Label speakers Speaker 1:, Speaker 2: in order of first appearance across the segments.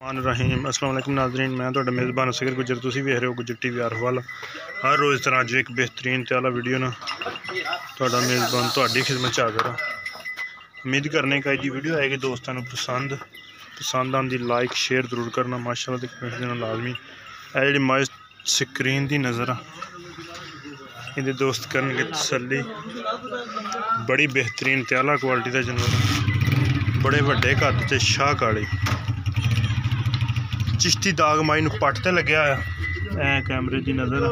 Speaker 1: रहीम अस्सलाम वालेकुम नाज़रीन, मैं तो मेज़बान असगर गुजर, तुसी वेख रहे हो गुजर टीवी हवाला। हर रोज़ तरह अज एक बेहतरीन ते आला वीडियो ना तो मेज़बान तुहाडी खिदमत च हाज़र हाँ। उम्मीद करने का जी वीडियो आएगी दोस्तों पसंद आंदी लाइक शेयर जरूर करना माशाअल्लाह ते कमेंट देना लाजमी। है जी मज स्क्रीन की नज़र आ ये दोस्त करनगे तसल्ली। बड़ी बेहतरीन ते आला क्वालिटी का जानवर, बड़े वड्डे कद ते शाह काली चिश्ती दाग माई नूं पट ते लग्या है कैमरे की नज़र।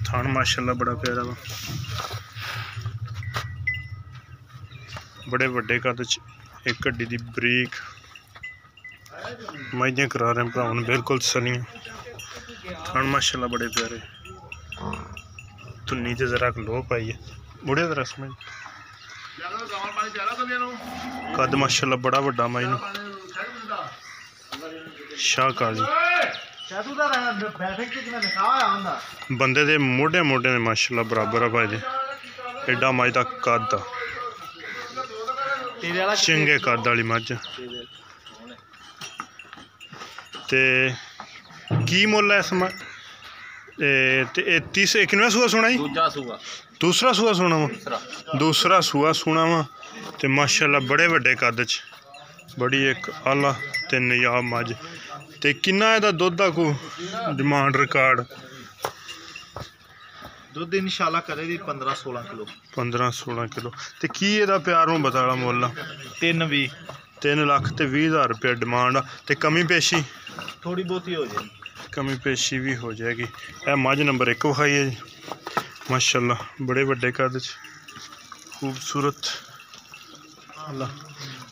Speaker 1: थान माशाअल्लाह बड़ा प्यारा वा, बड़े वड्डे कद च एक हड्डी दी बरीक माइयां करा रहे भरावन बिल्कुल सलियां। थान माशाअल्लाह बड़े प्यारे, धुन्नी ते जरा लो पाई है बुढ़े रस्म कद माशाअल्लाह बड़ा वड्डा माई नूं शाह काली बंदे दे मोढे मोढे ने माशाअल्लाह बराबर आ भाई दे। एडा मज का कद आ, चंगे कद वाली मझ ते की मुल है इस किनवा सूआ सुना जी? दूसरा सूआ सुना वा, दूसरा सूआ सुना वा ते माशाअल्लाह बड़े वड्डे कद च बड़ी एक आला ते नयाब मझ। ते किन्ना एदा दुध दा को डिमांड रिकॉर्ड?
Speaker 2: दुध इंशाल्लाह करेगी 15-16 किलो।
Speaker 1: 15-16 किलो। ते की एदा प्यार में बताला मुल? 3 लाख ते 20,000 रुपया डिमांड। ते कमी पेशी
Speaker 2: थोड़ी बहुती हो जाएगी,
Speaker 1: कमी पेशी भी हो जाएगी। यह मझ नंबर 1 विखाई है जी माशाअल्लाह, बड़े वड्डे कद खूबसूरत अल्लाह।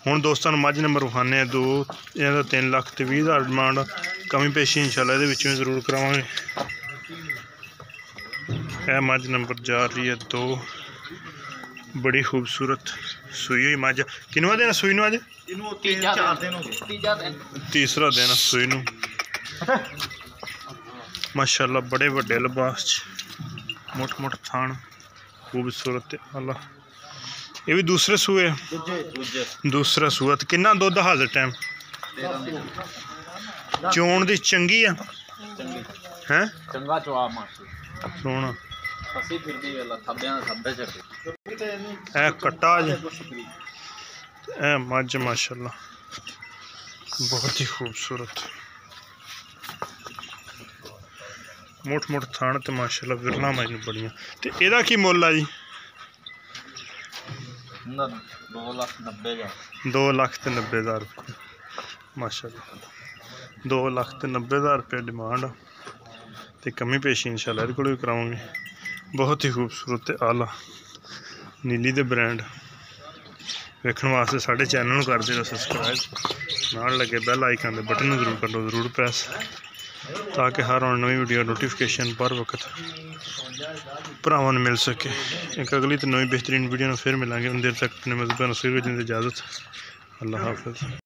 Speaker 1: हुण दोस्तों मझ नंबर विखाने 2, यह 3 लाख ते 20,000 डिमांड। कमी पेशी इंशाल्लाह ये विचों जरूर करावांगे। यह मझ नंबर जा रही है 2, बड़ी खूबसूरत सुई हुई मझ। किनवा दिन सुई नूं अज? तीसरा दिन सुई नूं माशाअल्लाह, बड़े वड्डे लिबास मुठ थान खूबसूरत अल्लाह। ये भी दूसरे सूए? दूसरा सूआ। तो किन्ना दुध हाजिर टाइम? चोण दी चंगी है हैं? सोना ए कट्टा ए मझ माशाअल्लाह बहुत ही खूबसूरत मुठ थान ते माशाअल्लाह विरला मज बड़ियां। ते एदा की मुल आ जी? 2,90,000 रुपये माशाअल्लाह। 2,90,000 रुपये डिमांड। तो कमी पेशी इंशाल्लाह ये भी करावांगे। बहुत ही खूबसूरत आला नीली दे ब्रांड। वेखण वास्ते साढ़े चैनल कर दो सबसक्राइब, नाल लगे बैल आइकन के बटन जरूर कर लो जरूर प्रेस, ताकि हर नवी वीडियो नोटिफिकेशन पर वक्त भरावां नूं मिल सके। एक अगली तो नवी बेहतरीन वीडियो में फिर मिलेंगे। उन देर तक अपने मजहब नसीब की इजाज़त। अल्लाह हाफिज़।